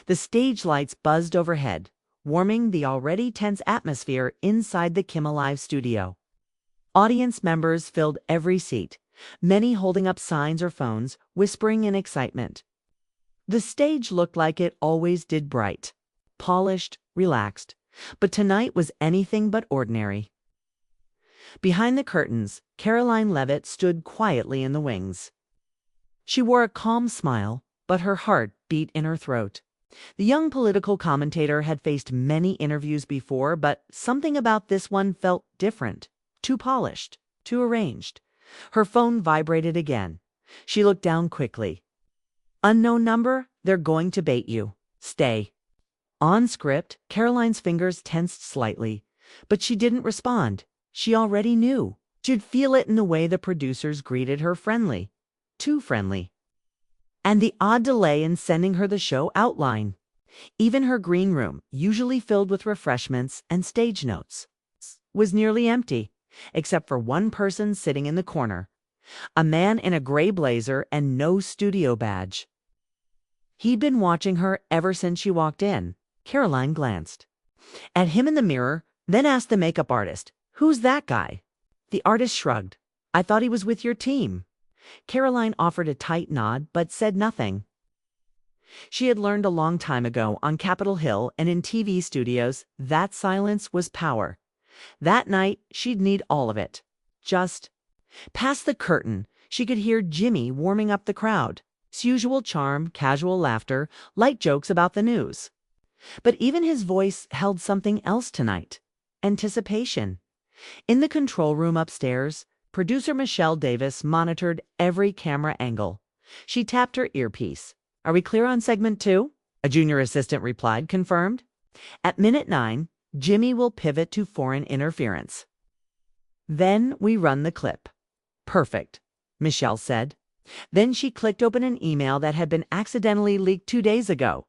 The stage lights buzzed overhead, warming the already tense atmosphere inside the Kimmel Live studio. Audience members filled every seat, many holding up signs or phones, whispering in excitement. The stage looked like it always did, bright, polished, relaxed, but tonight was anything but ordinary. Behind the curtains, Karoline Leavitt stood quietly in the wings. She wore a calm smile, but her heart beat in her throat. The young political commentator had faced many interviews before, but something about this one felt different, too polished, too arranged. Her phone vibrated again. She looked down quickly. "Unknown number, they're going to bait you. Stay." On script, Karoline's fingers tensed slightly, but she didn't respond. She already knew. She'd feel it in the way the producers greeted her, friendly. Too friendly. And the odd delay in sending her the show outline. Even her green room, usually filled with refreshments and stage notes, was nearly empty, except for one person sitting in the corner. A man in a gray blazer and no studio badge. He'd been watching her ever since she walked in. Karoline glanced at him in the mirror, then asked the makeup artist, "Who's that guy?" The artist shrugged. "I thought he was with your team." Karoline offered a tight nod, but said nothing. She had learned a long time ago on Capitol Hill and in TV studios that silence was power. That night, she'd need all of it. Just past the curtain, she could hear Jimmy warming up the crowd. His usual charm, casual laughter, light jokes about the news. But even his voice held something else tonight. Anticipation. In the control room upstairs, producer Michelle Davis monitored every camera angle. She tapped her earpiece. "Are we clear on segment 2? A junior assistant replied, "Confirmed." At minute 9, Jimmy will pivot to foreign interference. "Then we run the clip." "Perfect," Michelle said. Then she clicked open an email that had been accidentally leaked 2 days ago,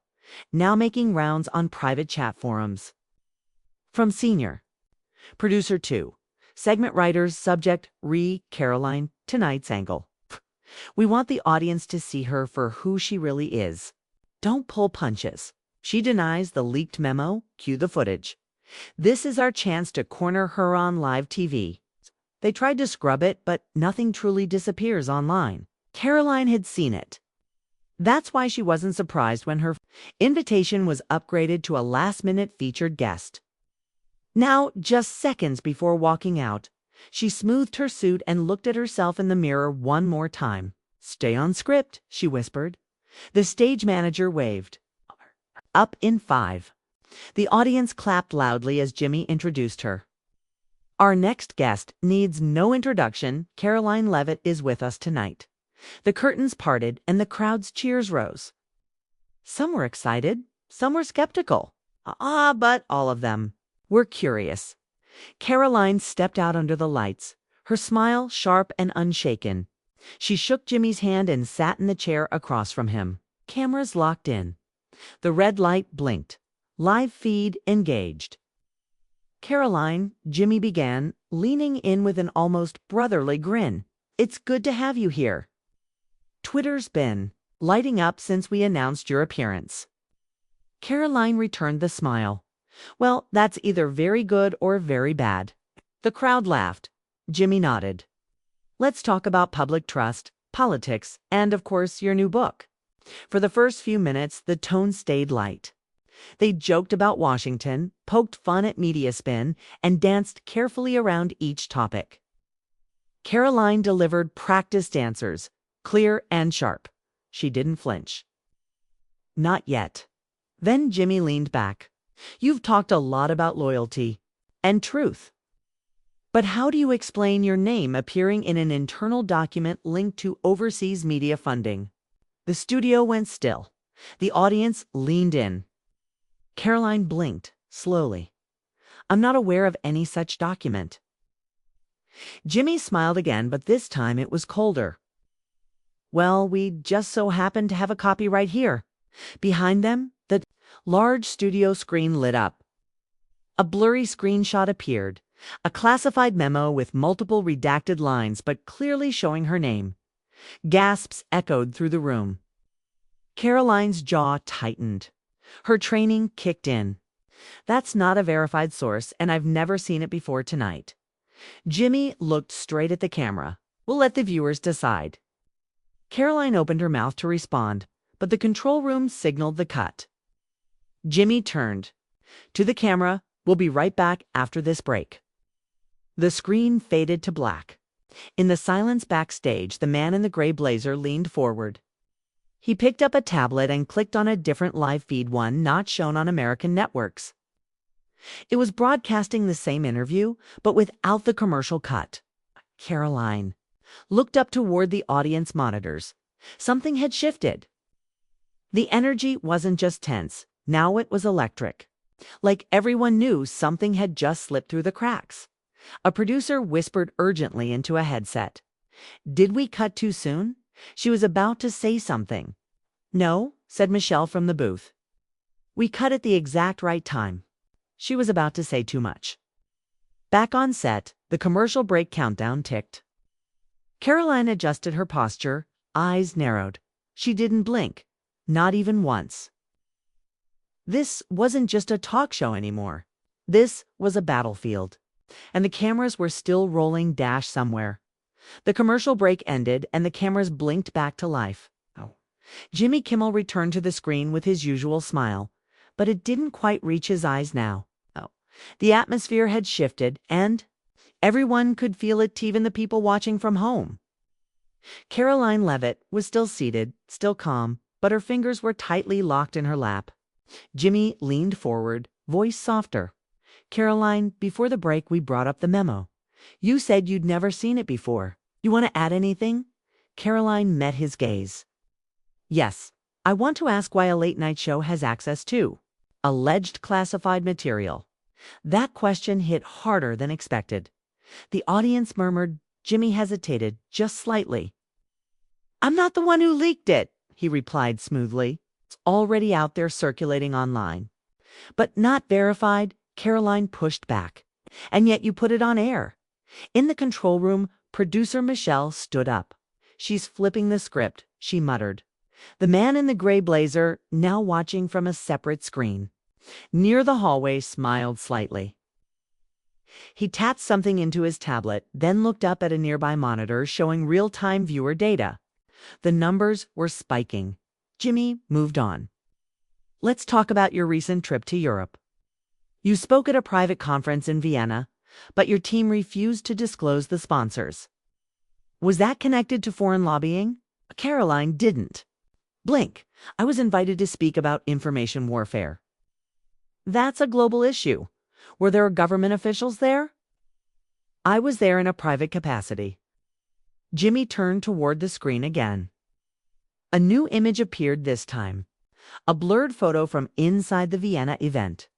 now making rounds on private chat forums. From Senior. Producer 2. Segment writers, subject, Karoline, tonight's angle. "We want the audience to see her for who she really is. Don't pull punches. She denies the leaked memo, cue the footage. This is our chance to corner her on live TV." They tried to scrub it, but nothing truly disappears online. Karoline had seen it. That's why she wasn't surprised when her invitation was upgraded to a last-minute featured guest. Now, just seconds before walking out, she smoothed her suit and looked at herself in the mirror one more time. "Stay on script," she whispered. The stage manager waved. Up in 5. The audience clapped loudly as Jimmy introduced her. "Our next guest needs no introduction. Karoline Leavitt is with us tonight." The curtains parted and the crowd's cheers rose. Some were excited, some were skeptical. But all of them were curious. Karoline stepped out under the lights, her smile sharp and unshaken. She shook Jimmy's hand and sat in the chair across from him. Cameras locked in. The red light blinked. Live feed engaged. "Karoline," Jimmy began, leaning in with an almost brotherly grin. "It's good to have you here. Twitter's been lighting up since we announced your appearance." Karoline returned the smile. "Well, that's either very good or very bad." The crowd laughed. Jimmy nodded. "Let's talk about public trust, politics, and, of course, your new book." For the first few minutes, the tone stayed light. They joked about Washington, poked fun at media spin, and danced carefully around each topic. Karoline delivered practiced answers, clear and sharp. She didn't flinch. "Not yet." Then Jimmy leaned back. "You've talked a lot about loyalty and truth. But how do you explain your name appearing in an internal document linked to overseas media funding?" The studio went still. The audience leaned in. Karoline blinked, slowly. "I'm not aware of any such document." Jimmy smiled again, but this time it was colder. "Well, we just so happen to have a copy right here." Behind them, the large studio screen lit up. A blurry screenshot appeared, a classified memo with multiple redacted lines but clearly showing her name. Gasps echoed through the room. Karoline's jaw tightened. Her training kicked in. That's not a verified source, and I've never seen it before tonight. Jimmy looked straight at the camera. We'll let the viewers decide. Karoline opened her mouth to respond, but the control room signaled the cut. Jimmy turned to the camera. We'll be right back after this break. The screen faded to black. In the silence backstage, the man in the gray blazer leaned forward. He picked up a tablet and clicked on a different live feed, one not shown on American networks. It was broadcasting the same interview, but without the commercial cut. Karoline looked up toward the audience monitors. Something had shifted. The energy wasn't just tense, now it was electric. Like everyone knew something had just slipped through the cracks. A producer whispered urgently into a headset. Did we cut too soon? She was about to say something. No, said Michelle from the booth. We cut at the exact right time. She was about to say too much. Back on set, the commercial break countdown ticked. Karoline adjusted her posture, eyes narrowed. She didn't blink, not even once. This wasn't just a talk show anymore. This was a battlefield. And the cameras were still rolling dash somewhere. The commercial break ended and the cameras blinked back to life. Jimmy Kimmel returned to the screen with his usual smile, but it didn't quite reach his eyes now. The atmosphere had shifted, and everyone could feel it, even the people watching from home. Karoline Leavitt was still seated, still calm, but her fingers were tightly locked in her lap. Jimmy leaned forward, voice softer. Karoline, before the break we brought up the memo. You said you'd never seen it before. You want to add anything? Karoline met his gaze. Yes, I want to ask why a late-night show has access to alleged classified material. That question hit harder than expected. The audience murmured. Jimmy hesitated, just slightly. I'm not the one who leaked it, he replied smoothly. It's already out there circulating online. But not verified, Karoline pushed back. And yet you put it on air. In the control room, producer Michelle stood up. She's flipping the script, she muttered. The man in the gray blazer, now watching from a separate screen, near the hallway, smiled slightly. He tapped something into his tablet, then looked up at a nearby monitor showing real-time viewer data. The numbers were spiking. Jimmy moved on. Let's talk about your recent trip to Europe. You spoke at a private conference in Vienna, but your team refused to disclose the sponsors. Was that connected to foreign lobbying? Karoline didn't blink. I was invited to speak about information warfare. That's a global issue. Were there government officials there? I was there in a private capacity. Jimmy turned toward the screen again. A new image appeared this time. A blurred photo from inside the Vienna event.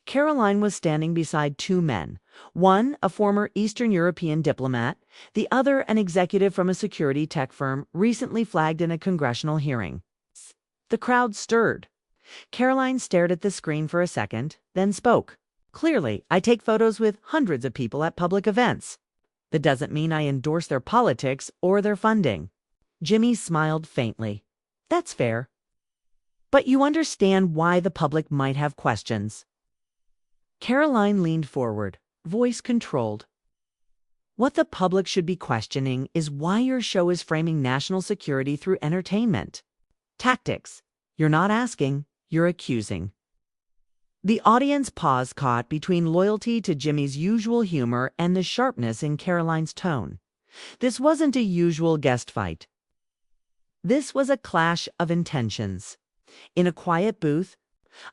Karoline was standing beside two men. One, a former Eastern European diplomat, the other an executive from a security tech firm recently flagged in a congressional hearing. The crowd stirred. Karoline stared at the screen for a second, then spoke. Clearly, I take photos with hundreds of people at public events. That doesn't mean I endorse their politics or their funding. Jimmy smiled faintly. That's fair. But you understand why the public might have questions. Karoline leaned forward, voice controlled. What the public should be questioning is why your show is framing national security through entertainment. Tactics. You're not asking, you're accusing. The audience pause caught between loyalty to Jimmy's usual humor and the sharpness in Karoline's tone. This wasn't a usual guest fight. This was a clash of intentions. In a quiet booth,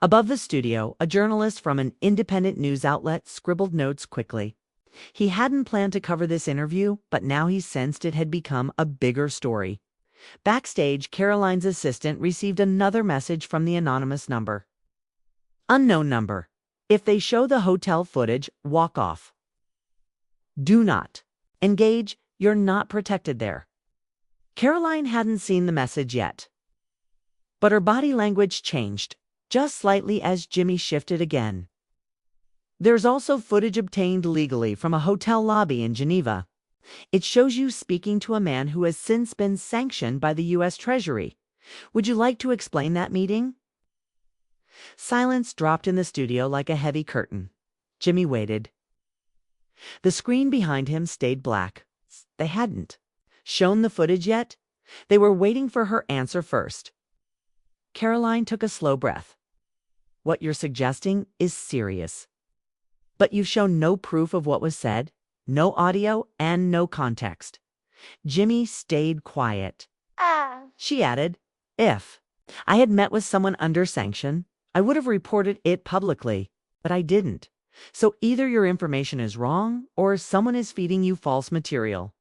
above the studio, a journalist from an independent news outlet scribbled notes quickly. He hadn't planned to cover this interview, but now he sensed it had become a bigger story. Backstage, Karoline's assistant received another message from the anonymous number. Unknown number. If they show the hotel footage, walk off. Do not engage. You're not protected there. Karoline hadn't seen the message yet. But her body language changed, just slightly as Jimmy shifted again. There's also footage obtained legally from a hotel lobby in Geneva. It shows you speaking to a man who has since been sanctioned by the U.S. Treasury. Would you like to explain that meeting? Silence dropped in the studio like a heavy curtain. Jimmy waited. The screen behind him stayed black. They hadn't shown the footage yet. They were waiting for her answer first. Karoline took a slow breath. What you're suggesting is serious. But you've shown no proof of what was said, no audio, and no context. Jimmy stayed quiet. She added, if I had met with someone under sanction, I would have reported it publicly, but I didn't. So either your information is wrong or someone is feeding you false material.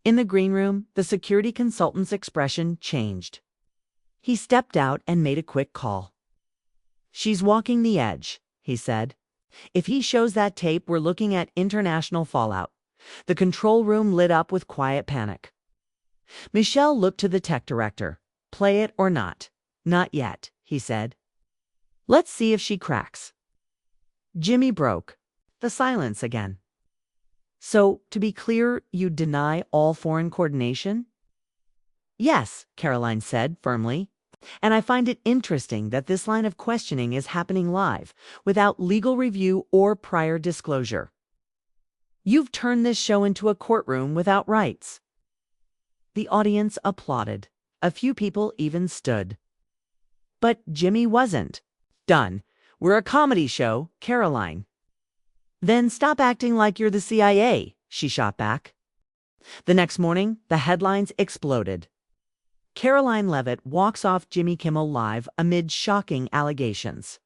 In the green room, the security consultant's expression changed. He stepped out and made a quick call. She's walking the edge, he said. If he shows that tape, we're looking at international fallout. The control room lit up with quiet panic. Michelle looked to the tech director. Play it or not? Not yet, he said. Let's see if she cracks. Jimmy broke the silence again. So, to be clear, you deny all foreign coordination? Yes, Karoline said firmly. And I find it interesting that this line of questioning is happening live, without legal review or prior disclosure. You've turned this show into a courtroom without rights. The audience applauded. A few people even stood. But Jimmy wasn't. Done. We're a comedy show, Karoline. Then stop acting like you're the CIA, she shot back. The next morning, the headlines exploded. Karoline Leavitt walks off Jimmy Kimmel Live amid shocking allegations.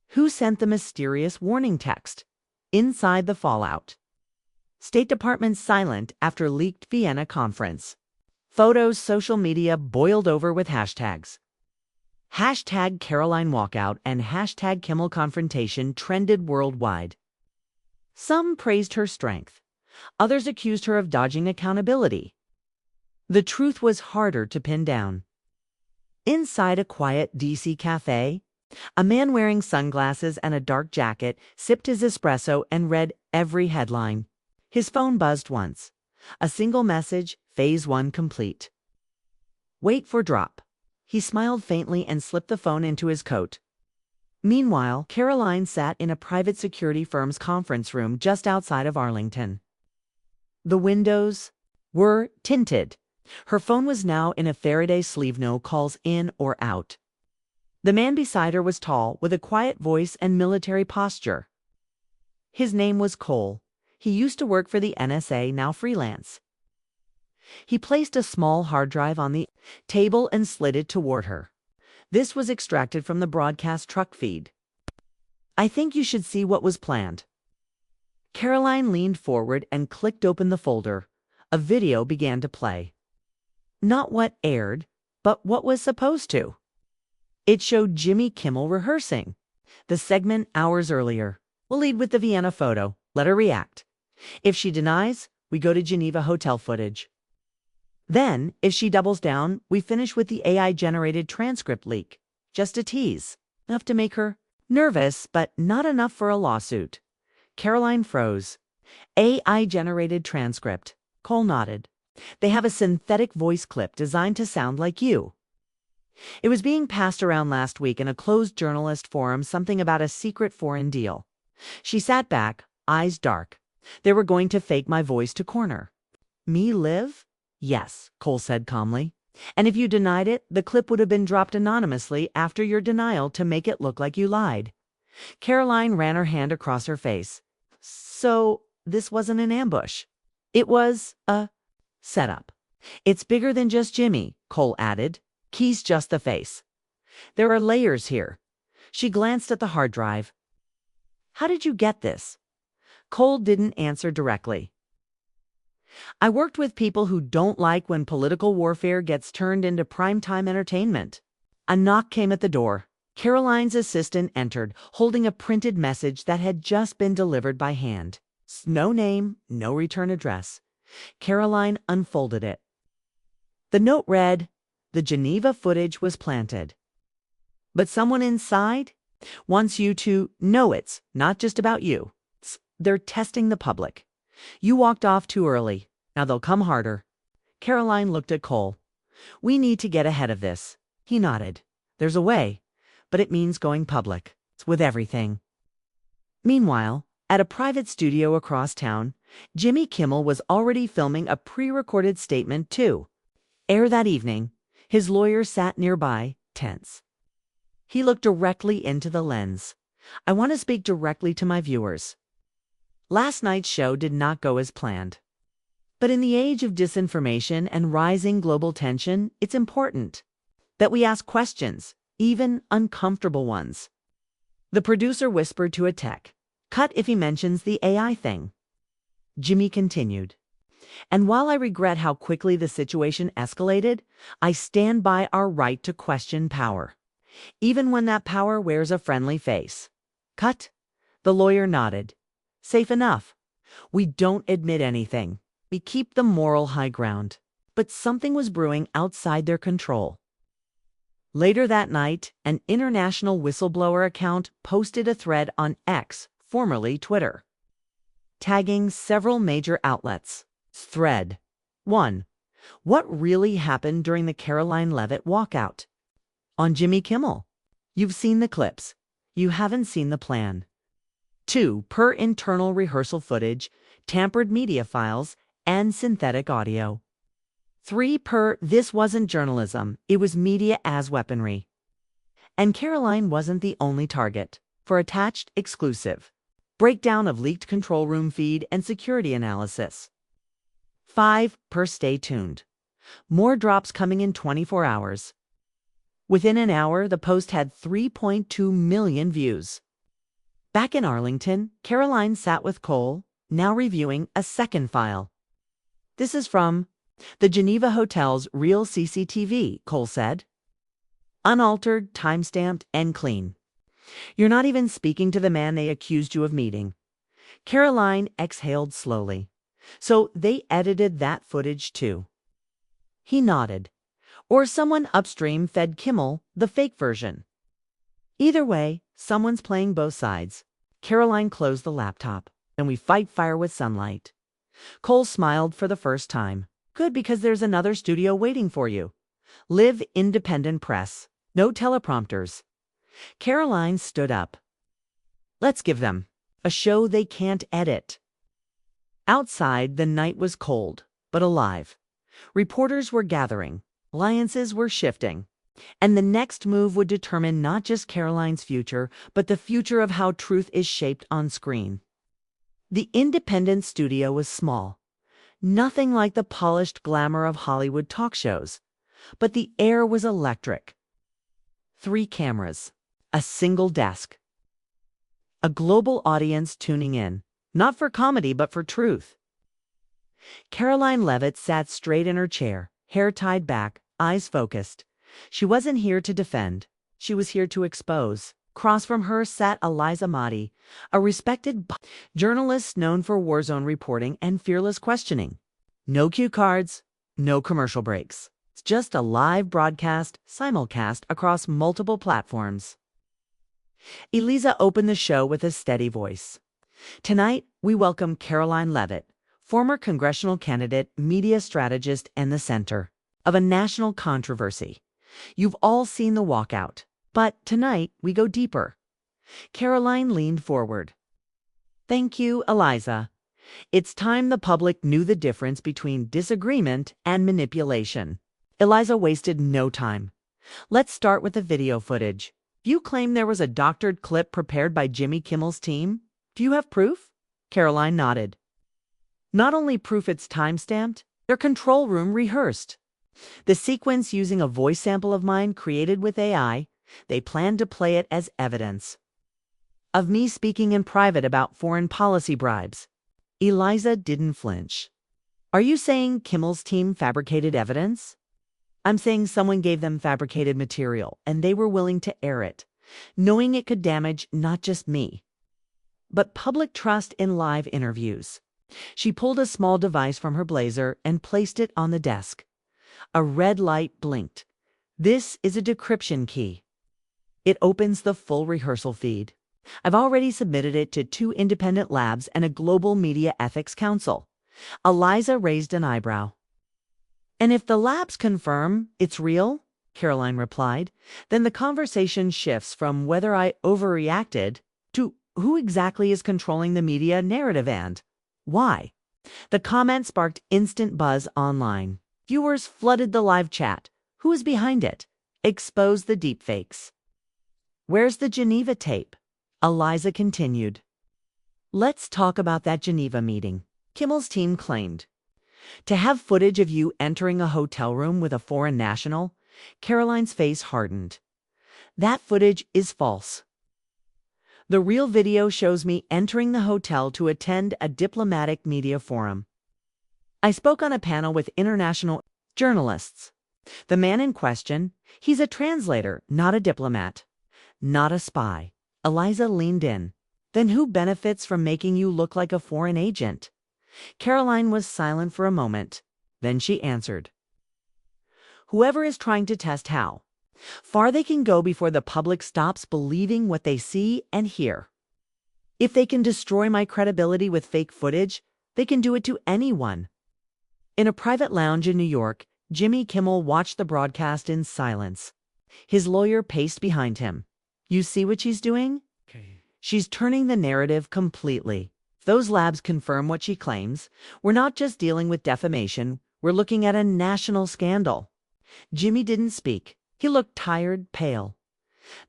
Who sent the mysterious warning text? Inside the fallout. State Department silent after leaked Vienna conference. Photos social media boiled over with hashtags. Hashtag Karoline walkout and hashtag Kimmel confrontation trended worldwide. Some praised her strength. Others accused her of dodging accountability. The truth was harder to pin down. Inside a quiet DC cafe, a man wearing sunglasses and a dark jacket sipped his espresso and read every headline. His phone buzzed once. A single message, Phase 1 complete. Wait for drop. He smiled faintly and slipped the phone into his coat. Meanwhile, Karoline sat in a private security firm's conference room just outside of Arlington. The windows were tinted. Her phone was now in a Faraday sleeve, no calls in or out. The man beside her was tall, with a quiet voice and military posture. His name was Cole. He used to work for the NSA, now freelance. He placed a small hard drive on the table and slid it toward her. This was extracted from the broadcast truck feed. I think you should see what was planned. Karoline leaned forward and clicked open the folder. A video began to play. Not what aired, but what was supposed to. It showed Jimmy Kimmel rehearsing the segment hours earlier. We'll lead with the Vienna photo. Let her react. If she denies, we go to Geneva hotel footage. Then, if she doubles down, we finish with the AI-generated transcript leak. Just a tease. Enough to make her nervous, but not enough for a lawsuit. Karoline froze. AI-generated transcript. Cole nodded. They have a synthetic voice clip designed to sound like you. It was being passed around last week in a closed journalist forum, something about a secret foreign deal. She sat back, eyes dark. They were going to fake my voice to corner. Me live? Yes, Cole said calmly. And if you denied it, the clip would have been dropped anonymously after your denial to make it look like you lied. Karoline ran her hand across her face. So, this wasn't an ambush. It was a setup. It's bigger than just Jimmy, Cole added. Key's just the face. There are layers here. She glanced at the hard drive. How did you get this? Cole didn't answer directly. I worked with people who don't like when political warfare gets turned into primetime entertainment. A knock came at the door. Karoline's assistant entered, holding a printed message that had just been delivered by hand. No name, no return address. Karoline unfolded it. The note read, "The Geneva footage was planted. But someone inside wants you to know it's not just about you. They're testing the public. You walked off too early. Now they'll come harder." Karoline looked at Cole. "We need to get ahead of this." He nodded. "There's a way. but it means going public. It's with everything. Meanwhile, at a private studio across town, Jimmy Kimmel was already filming a pre-recorded statement to air that evening. His lawyer sat nearby, tense. He looked directly into the lens. I want to speak directly to my viewers. Last night's show did not go as planned. But in the age of disinformation and rising global tension, it's important that we ask questions, even uncomfortable ones. The producer whispered to a tech, "Cut if he mentions the AI thing." Jimmy continued, "And while I regret how quickly the situation escalated, I stand by our right to question power, even when that power wears a friendly face." Cut. The lawyer nodded. Safe enough. We don't admit anything. We keep the moral high ground. But something was brewing outside their control. Later that night, an international whistleblower account posted a thread on X, formerly Twitter, tagging several major outlets. Thread 1. What really happened during the Karoline Leavitt walkout? On Jimmy Kimmel. You've seen the clips. You haven't seen the plan. 2. Per internal rehearsal footage, tampered media files, and synthetic audio. 3. Per this wasn't journalism, it was media as weaponry. And Karoline wasn't the only target. For attached exclusive breakdown of leaked control room feed and security analysis. 5. Per stay tuned. More drops coming in 24 hours. Within an hour, the post had 3.2 million views. Back in Arlington, Karoline sat with Cole, now reviewing a second file. This is from the Geneva Hotel's real CCTV, Cole said. Unaltered, time-stamped, and clean. You're not even speaking to the man they accused you of meeting. Karoline exhaled slowly. So they edited that footage too. He nodded. Or someone upstream fed Kimmel the fake version. Either way, someone's playing both sides. Karoline closed the laptop. And we fight fire with sunlight. Cole smiled for the first time. Good, because there's another studio waiting for you. Live independent press. No teleprompters. Karoline stood up. Let's give them a show they can't edit. Outside, the night was cold, but alive. Reporters were gathering. Alliances were shifting. And the next move would determine not just Karoline's future, but the future of how truth is shaped on screen. The independent studio was small. Nothing like the polished glamour of Hollywood talk shows. But the air was electric. 3 cameras. A single desk. A global audience tuning in. Not for comedy, but for truth. Karoline Leavitt sat straight in her chair, hair tied back, eyes focused. She wasn't here to defend. She was here to expose. Across from her sat Eliza Mahdi, a respected journalist known for war zone reporting and fearless questioning. No cue cards, no commercial breaks. It's just a live broadcast, simulcast across multiple platforms. Eliza opened the show with a steady voice. Tonight, we welcome Karoline Leavitt, former congressional candidate, media strategist, and the center of a national controversy. You've all seen the walkout. But tonight, we go deeper. Karoline leaned forward. Thank you, Eliza. It's time the public knew the difference between disagreement and manipulation. Eliza wasted no time. Let's start with the video footage. You claim there was a doctored clip prepared by Jimmy Kimmel's team? Do you have proof? Karoline nodded. Not only proof it's time-stamped, their control room rehearsed. The sequence using a voice sample of mine created with AI, they planned to play it as evidence of me speaking in private about foreign policy bribes. Eliza didn't flinch. Are you saying Kimmel's team fabricated evidence? I'm saying someone gave them fabricated material, and they were willing to air it, knowing it could damage not just me, but public trust in live interviews. She pulled a small device from her blazer and placed it on the desk. A red light blinked. This is a decryption key. It opens the full rehearsal feed. I've already submitted it to 2 independent labs and a global media ethics council. Eliza raised an eyebrow. And if the labs confirm it's real, Caroline replied. Then the conversation shifts from whether I overreacted to who exactly is controlling the media narrative and why. The comment sparked instant buzz online. Viewers flooded the live chat. Who is behind it? Expose the deepfakes. Where's the Geneva tape? Eliza continued. Let's talk about that Geneva meeting. Kimmel's team claimed. To have footage of you entering a hotel room with a foreign national, Caroline's face hardened. That footage is false. The real video shows me entering the hotel to attend a diplomatic media forum. I spoke on a panel with international journalists. The man in question, he's a translator, not a diplomat, not a spy. Eliza leaned in. Then who benefits from making you look like a foreign agent? Caroline was silent for a moment. Then she answered. Whoever is trying to test how far they can go before the public stops believing what they see and hear. If they can destroy my credibility with fake footage, they can do it to anyone. In a private lounge in New York, Jimmy Kimmel watched the broadcast in silence. His lawyer paced behind him. You see what she's doing? She's turning the narrative completely. If those labs confirm what she claims, we're not just dealing with defamation, we're looking at a national scandal. Jimmy didn't speak. He looked tired, pale.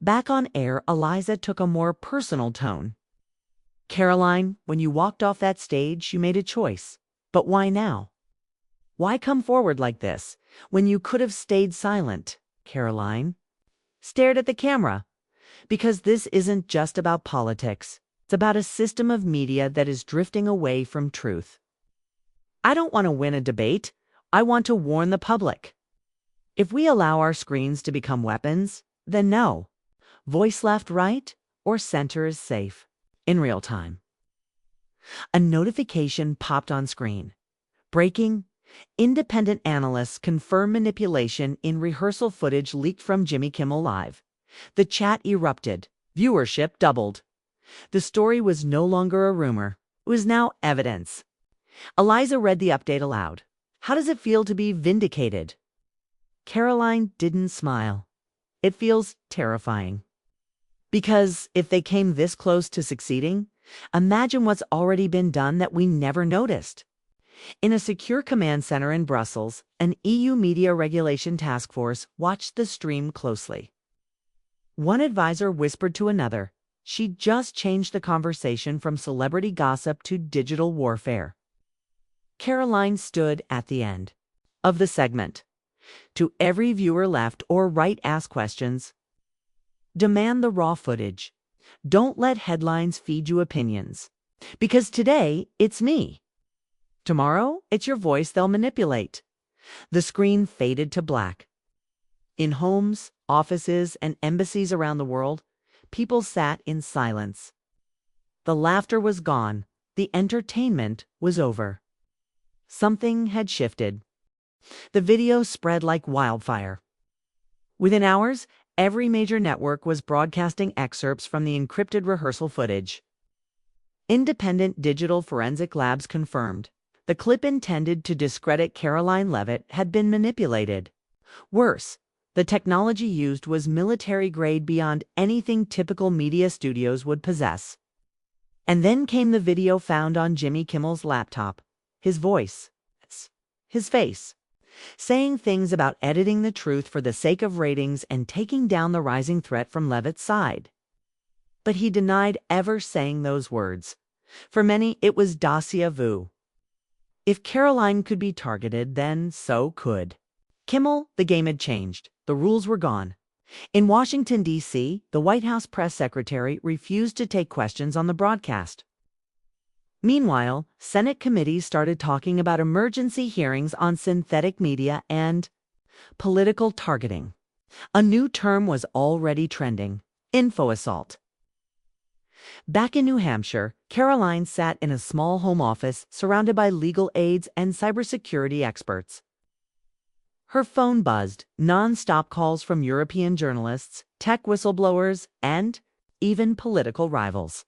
Back on air, Eliza took a more personal tone. Caroline, when you walked off that stage, you made a choice. But why now? Why come forward like this, when you could have stayed silent? Caroline stared at the camera. Because this isn't just about politics. It's about a system of media that is drifting away from truth. I don't want to win a debate. I want to warn the public. If we allow our screens to become weapons, then no. Voice left, right, or center is safe. In real time. A notification popped on screen. Breaking. Independent analysts confirm manipulation in rehearsal footage leaked from Jimmy Kimmel Live. The chat erupted. Viewership doubled. The story was no longer a rumor. It was now evidence. Eliza read the update aloud. How does it feel to be vindicated? Caroline didn't smile. It feels terrifying. Because if they came this close to succeeding, imagine what's already been done that we never noticed. In a secure command center in Brussels, an EU media regulation task force watched the stream closely. One advisor whispered to another, she just changed the conversation from celebrity gossip to digital warfare. Caroline stood at the end of the segment. To every viewer left or right, ask questions. Demand the raw footage. Don't let headlines feed you opinions. Because today, it's me. Tomorrow, it's your voice they'll manipulate. The screen faded to black. In homes, offices, and embassies around the world, people sat in silence. The laughter was gone. The entertainment was over. Something had shifted. The video spread like wildfire. Within hours, every major network was broadcasting excerpts from the encrypted rehearsal footage. Independent digital forensic labs confirmed. The clip intended to discredit Karoline Leavitt had been manipulated. Worse, the technology used was military-grade beyond anything typical media studios would possess. And then came the video found on Jimmy Kimmel's laptop. His voice. His face. Saying things about editing the truth for the sake of ratings and taking down the rising threat from Leavitt's side. But he denied ever saying those words. For many, it was déjà vu. If Caroline could be targeted, then so could Kimmel. The game had changed. The rules were gone. In Washington, D.C., the White House press secretary refused to take questions on the broadcast. Meanwhile, Senate committees started talking about emergency hearings on synthetic media and political targeting. A new term was already trending: info assault. Back in New Hampshire, Caroline sat in a small home office surrounded by legal aides and cybersecurity experts. Her phone buzzed, non-stop calls from European journalists, tech whistleblowers, and even political rivals.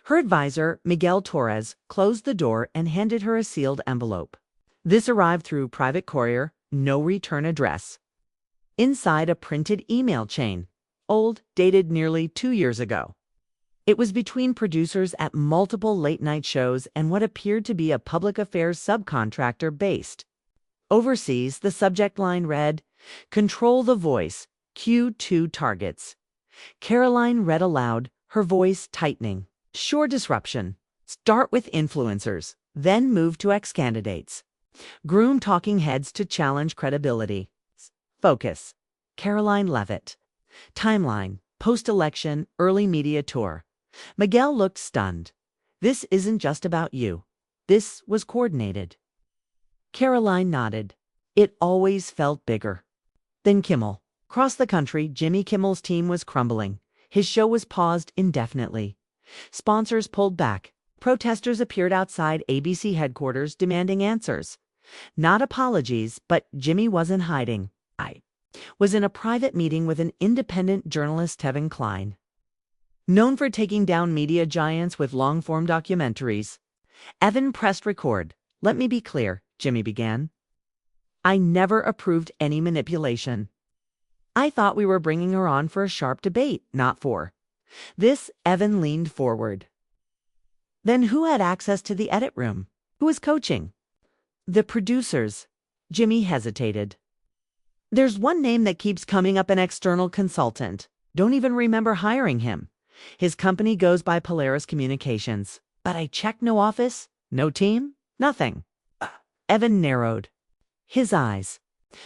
Her advisor, Miguel Torres, closed the door and handed her a sealed envelope. This arrived through private courier, no return address. inside a printed email chain, old, dated nearly 2 years ago. It was between producers at multiple late-night shows and what appeared to be a public affairs subcontractor based overseas. The subject line read, "Control the voice, Q2 targets." Karoline read aloud, her voice tightening. "Sure disruption. Start with influencers, then move to ex-candidates. Groom talking heads to challenge credibility. Focus. Karoline Leavitt. Timeline, post-election, early media tour." Miguel looked stunned. "This isn't just about you. This was coordinated." Karoline nodded. It always felt bigger. Then Kimmel. Across the country, Jimmy Kimmel's team was crumbling. His show was paused indefinitely. Sponsors pulled back. Protesters appeared outside ABC headquarters demanding answers. Not apologies, but Jimmy wasn't hiding. I was in a private meeting with an independent journalist, Tevin Klein, known for taking down media giants with long-form documentaries. Evan pressed record. "Let me be clear," Jimmy began. "I never approved any manipulation. I thought we were bringing her on for a sharp debate, not for this." Evan leaned forward. "Then who had access to the edit room? Who was coaching?" "The producers." Jimmy hesitated. "There's one name that keeps coming up, an external consultant. Don't even remember hiring him. His company goes by Polaris Communications. But I checked, no office, no team, nothing." Evan narrowed his eyes.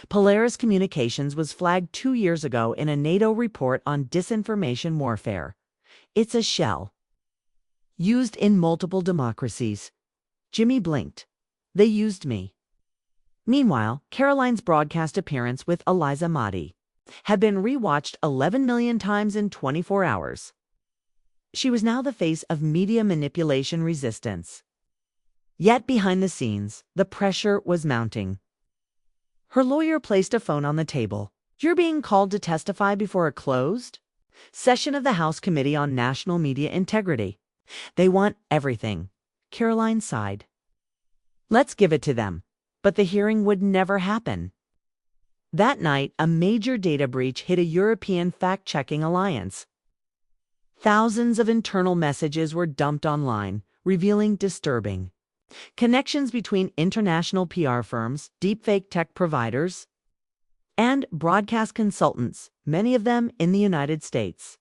Polaris Communications was flagged 2 years ago in a NATO report on disinformation warfare. It's a shell used in multiple democracies. Jimmy blinked. "They used me." Meanwhile, Karoline's broadcast appearance with Eliza Motti had been rewatched 11 million times in 24 hours. She was now the face of media manipulation resistance. Yet behind the scenes, the pressure was mounting. Her lawyer placed a phone on the table. "You're being called to testify before a closed session of the House Committee on National Media Integrity. They want everything." Karoline sighed. "Let's give it to them." But the hearing would never happen. That night, a major data breach hit a European fact-checking alliance. Thousands of internal messages were dumped online, revealing disturbing connections between international PR firms, deepfake tech providers, and broadcast consultants, many of them in the United States.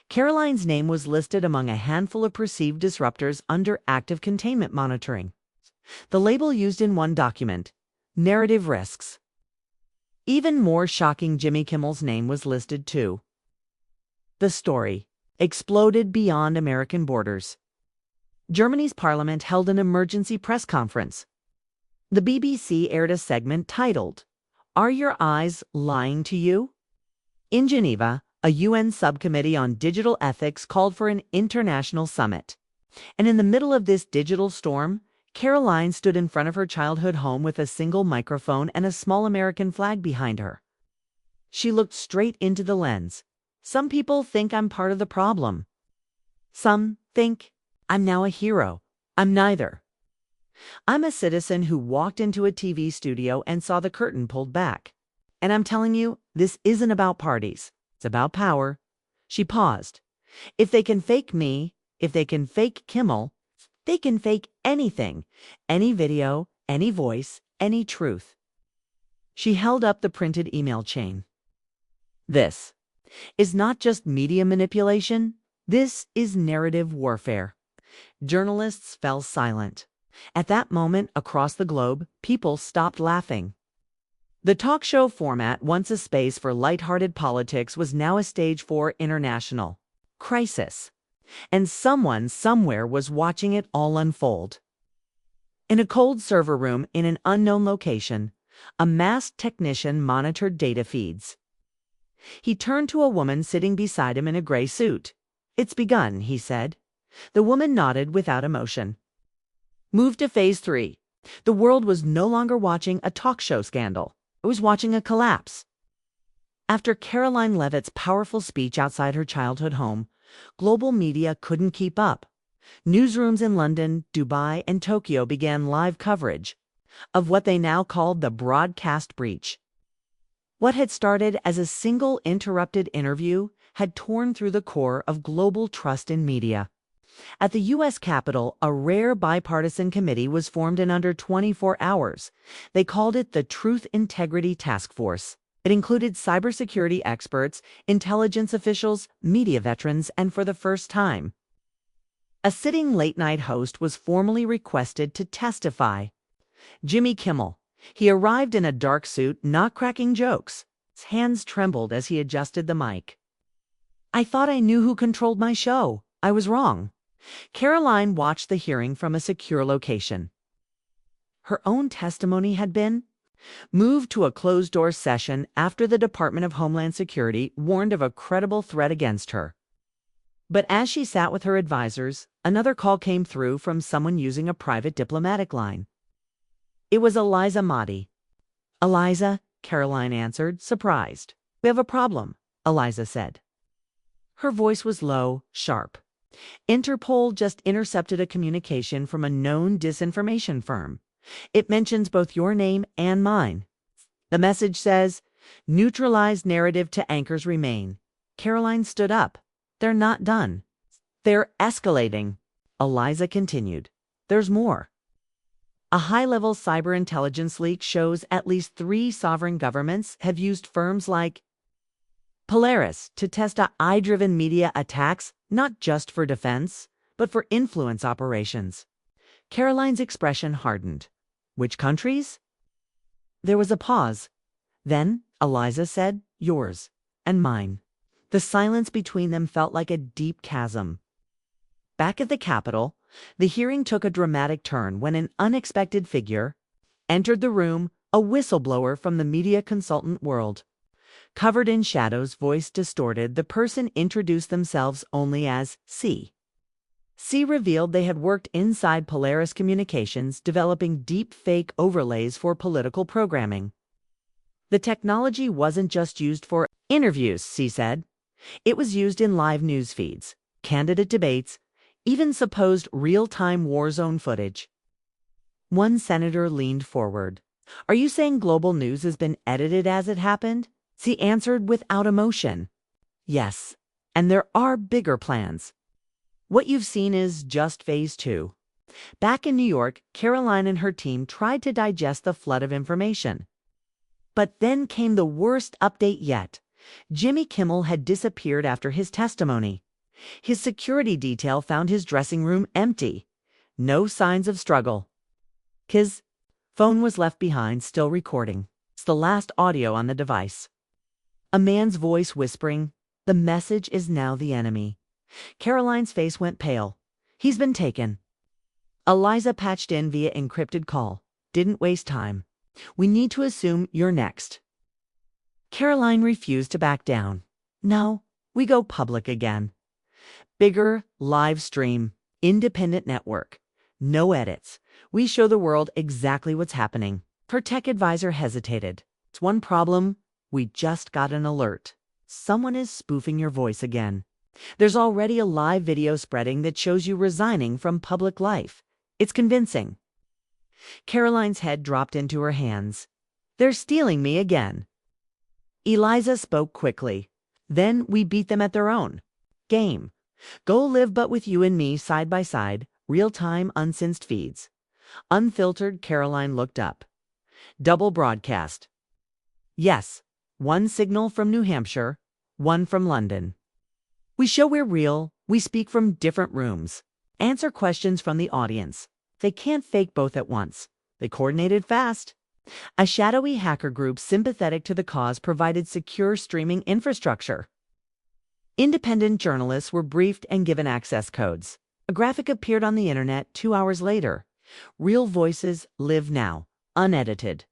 Karoline's name was listed among a handful of perceived disruptors under active containment monitoring. The label used in one document, "Narrative Risks." Even more shocking, Jimmy Kimmel's name was listed too. The story exploded beyond American borders. Germany's parliament held an emergency press conference. The BBC aired a segment titled, "Are Your Eyes Lying to You?" In Geneva, a UN subcommittee on digital ethics called for an international summit. And in the middle of this digital storm, Karoline stood in front of her childhood home with a single microphone and a small American flag behind her. She looked straight into the lens. "Some people think I'm part of the problem. Some think I'm now a hero. I'm neither. I'm a citizen who walked into a TV studio and saw the curtain pulled back. And I'm telling you, this isn't about parties. It's about power." She paused. "If they can fake me, if they can fake Kimmel, they can fake anything, any video, any voice, any truth." She held up the printed email chain. "This is not just media manipulation. This is narrative warfare." Journalists fell silent. At that moment, across the globe, people stopped laughing. The talk show format, once a space for lighthearted politics, was now a stage for international crisis. And someone somewhere was watching it all unfold. In a cold server room in an unknown location, a masked technician monitored data feeds. He turned to a woman sitting beside him in a gray suit. "It's begun," he said. The woman nodded without emotion. Move to phase 3. The world was no longer watching a talk show scandal. It was watching a collapse. After Karoline Leavitt's powerful speech outside her childhood home, global media couldn't keep up. Newsrooms in London, Dubai, and Tokyo began live coverage of what they now called the broadcast breach. What had started as a single interrupted interview had torn through the core of global trust in media. At the U.S. Capitol, a rare bipartisan committee was formed in under 24 hours. They called it the Truth Integrity Task Force. It included cybersecurity experts, intelligence officials, media veterans, and for the first time, a sitting late-night host was formally requested to testify. Jimmy Kimmel. He arrived in a dark suit, not cracking jokes. His hands trembled as he adjusted the mic. "I thought I knew who controlled my show. I was wrong." Karoline watched the hearing from a secure location. Her own testimony had been moved to a closed-door session after the Department of Homeland Security warned of a credible threat against her. But as she sat with her advisors, another call came through from someone using a private diplomatic line. It was Eliza Motti. "Eliza," Karoline answered, surprised. "We have a problem," Eliza said. Her voice was low, sharp. "Interpol just intercepted a communication from a known disinformation firm. It mentions both your name and mine. The message says, 'Neutralized narrative to anchors remain.'" Karoline stood up. "They're not done. They're escalating." Eliza continued. "There's more. A high-level cyber intelligence leak shows at least 3 sovereign governments have used firms like Polaris to test AI-driven media attacks, not just for defense, but for influence operations." Karoline's expression hardened. "Which countries?" There was a pause. Then Eliza said, "Yours and mine." The silence between them felt like a deep chasm. Back at the Capitol, the hearing took a dramatic turn when an unexpected figure entered the room, a whistleblower from the media consultant world. Covered in shadows, voice distorted, the person introduced themselves only as C. C revealed they had worked inside Polaris Communications, developing deep fake overlays for political programming. The technology wasn't just used for interviews, C said. It was used in live news feeds, candidate debates, even supposed real-time war zone footage. One senator leaned forward. "Are you saying global news has been edited as it happened?" C answered without emotion. "Yes, and there are bigger plans. What you've seen is just phase 2. Back in New York, Karoline and her team tried to digest the flood of information. But then came the worst update yet. Jimmy Kimmel had disappeared after his testimony. His security detail found his dressing room empty. No signs of struggle. His phone was left behind, still recording. It's the last audio on the device. A man's voice whispering, "The message is now the enemy." Karoline's face went pale. "He's been taken." Eliza patched in via encrypted call. "Didn't waste time. We need to assume you're next." Karoline refused to back down. "No, we go public again. Bigger, live stream, independent network. No edits. We show the world exactly what's happening." Her tech advisor hesitated. "It's one problem. We just got an alert. Someone is spoofing your voice again. There's already a live video spreading that shows you resigning from public life. It's convincing." Karoline's head dropped into her hands. "They're stealing me again." Eliza spoke quickly. "Then we beat them at their own game. Go live but with you and me side by side, real-time unsynced feeds." Unfiltered, Karoline looked up. "Double broadcast." "Yes, one signal from New Hampshire, one from London. We show we're real, we speak from different rooms. Answer questions from the audience. They can't fake both at once." They coordinated fast. A shadowy hacker group sympathetic to the cause provided secure streaming infrastructure. Independent journalists were briefed and given access codes. A graphic appeared on the internet 2 hours later. "Real voices live now, unedited."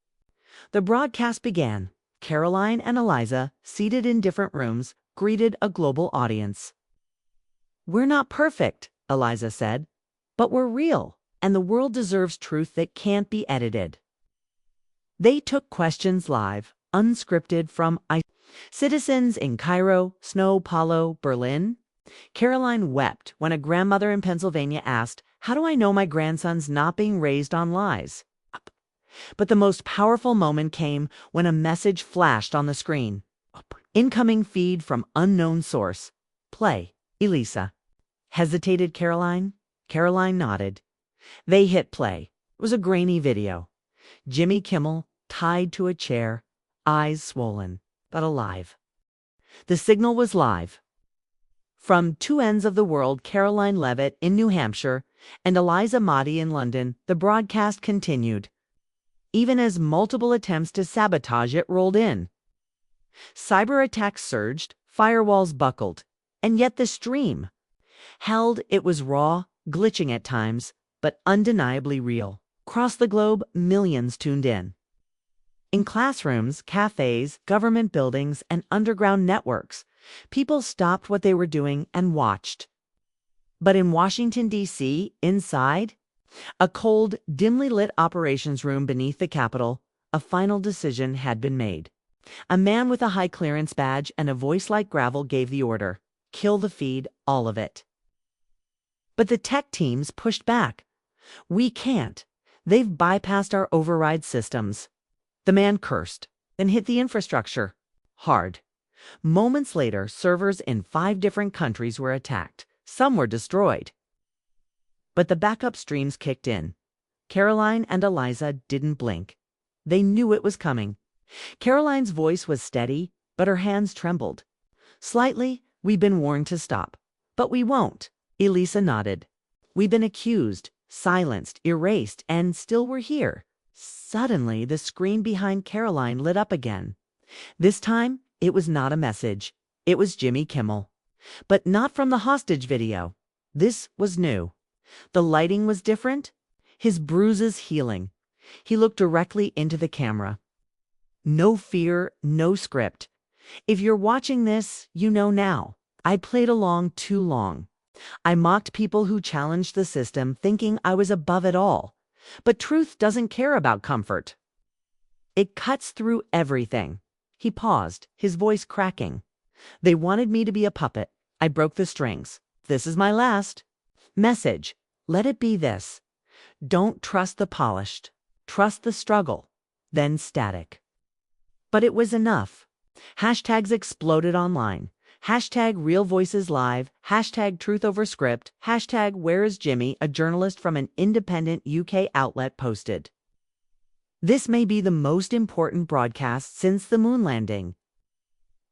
The broadcast began. Karoline and Eliza, seated in different rooms, greeted a global audience. "We're not perfect," Eliza said, "but we're real, and the world deserves truth that can't be edited." They took questions live, unscripted from citizens in Cairo, Sao Paulo, Berlin. Karoline wept when a grandmother in Pennsylvania asked, "How do I know my grandson's not being raised on lies?" But the most powerful moment came when a message flashed on the screen. Incoming feed from unknown source. Play, Elisa. Hesitated Caroline? Caroline nodded. They hit play. It was a grainy video. Jimmy Kimmel, tied to a chair, eyes swollen, but alive. The signal was live. From two ends of the world, Karoline Leavitt in New Hampshire and Eliza Motti in London, the broadcast continued, even as multiple attempts to sabotage it rolled in. Cyber attacks surged, firewalls buckled, and yet the stream held. It was raw, glitching at times, but undeniably real. Across the globe, millions tuned in. In classrooms, cafes, government buildings, and underground networks, people stopped what they were doing and watched. But in Washington, D.C., inside, a cold, dimly lit operations room beneath the Capitol, a final decision had been made. A man with a high clearance badge and a voice like gravel gave the order, kill the feed, all of it. But the tech teams pushed back. We can't. They've bypassed our override systems. The man cursed, then hit the infrastructure. Hard. Moments later, servers in 5 different countries were attacked. Some were destroyed. But the backup streams kicked in. Caroline and Eliza didn't blink. They knew it was coming. Caroline's voice was steady, but her hands trembled. Slightly, we've been warned to stop. But we won't. Elisa nodded. We've been accused, silenced, erased, and still we're here. Suddenly, the screen behind Caroline lit up again. This time, it was not a message. It was Jimmy Kimmel. But not from the hostage video. This was new. The lighting was different. His bruises healing. He looked directly into the camera. No fear, no script. If you're watching this, you know now. I played along too long. I mocked people who challenged the system, thinking I was above it all. But truth doesn't care about comfort. It cuts through everything. He paused, his voice cracking. They wanted me to be a puppet. I broke the strings. This is my last message. Let it be this. Don't trust the polished. Trust the struggle. Then static. But it was enough. Hashtags exploded online. Hashtag Real Voices Live, hashtag Truth Over Script, hashtag Where is Jimmy, a journalist from an independent UK outlet posted. This may be the most important broadcast since the moon landing.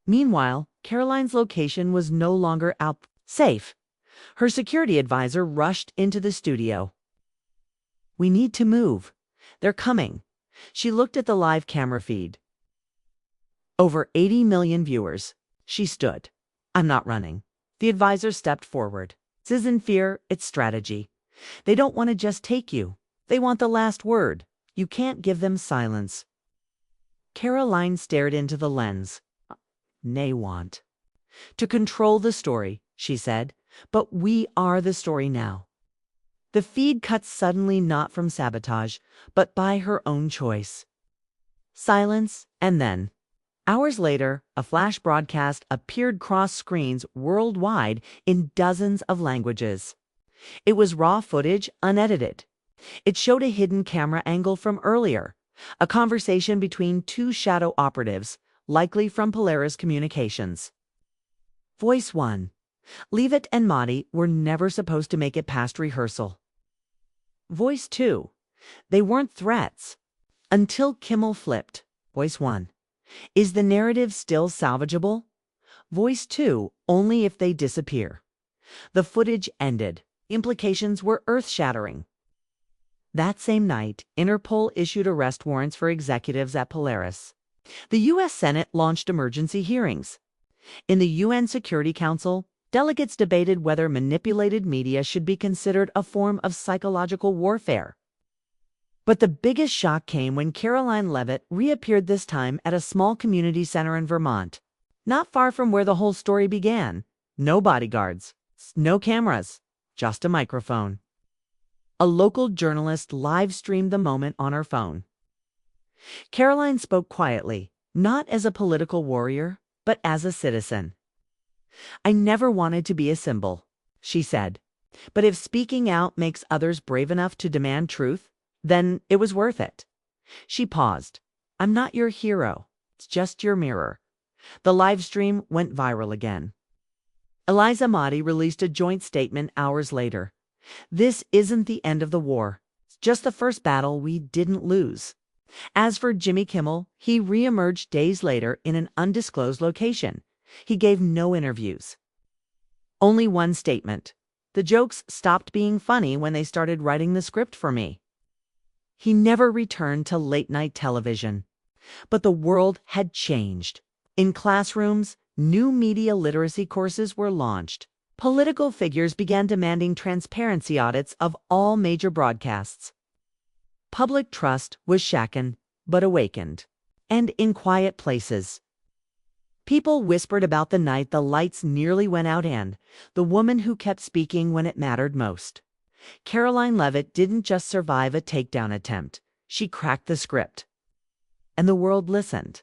Meanwhile, Caroline's location was no longer safe. Her security advisor rushed into the studio. We need to move. They're coming. She looked at the live camera feed. Over 80 million viewers. She stood. I'm not running. The advisor stepped forward. This isn't fear, it's strategy. They don't want to just take you. They want the last word. You can't give them silence. Caroline stared into the lens. They want to control the story, she said, but we are the story now. The feed cut suddenly, not from sabotage, but by her own choice. Silence, and then, hours later, a flash broadcast appeared across screens worldwide in dozens of languages. It was raw footage, unedited. It showed a hidden camera angle from earlier, a conversation between 2 shadow operatives, likely from Polaris Communications. Voice 1. Leavitt and Motti were never supposed to make it past rehearsal. Voice 2. They weren't threats. Until Kimmel flipped. Voice 1. Is the narrative still salvageable? Voice 2. Only if they disappear. The footage ended. Implications were earth-shattering. That same night, Interpol issued arrest warrants for executives at Polaris. The U.S. Senate launched emergency hearings. In the UN Security Council, delegates debated whether manipulated media should be considered a form of psychological warfare. But the biggest shock came when Karoline Leavitt reappeared, this time at a small community center in Vermont, not far from where the whole story began. No bodyguards, no cameras, just a microphone. A local journalist live-streamed the moment on her phone. Caroline spoke quietly, not as a political warrior, but as a citizen. I never wanted to be a symbol, she said. But if speaking out makes others brave enough to demand truth, then it was worth it. She paused. I'm not your hero. It's just your mirror. The live stream went viral again. Eliza Motti released a joint statement hours later. This isn't the end of the war. It's just the first battle we didn't lose. As for Jimmy Kimmel, he reemerged days later in an undisclosed location. He gave no interviews. Only one statement. The jokes stopped being funny when they started writing the script for me. He never returned to late-night television. But the world had changed. In classrooms, new media literacy courses were launched. Political figures began demanding transparency audits of all major broadcasts. Public trust was shaken, but awakened. And in quiet places, people whispered about the night the lights nearly went out and the woman who kept speaking when it mattered most. Karoline Leavitt didn't just survive a takedown attempt. She cracked the script. And the world listened.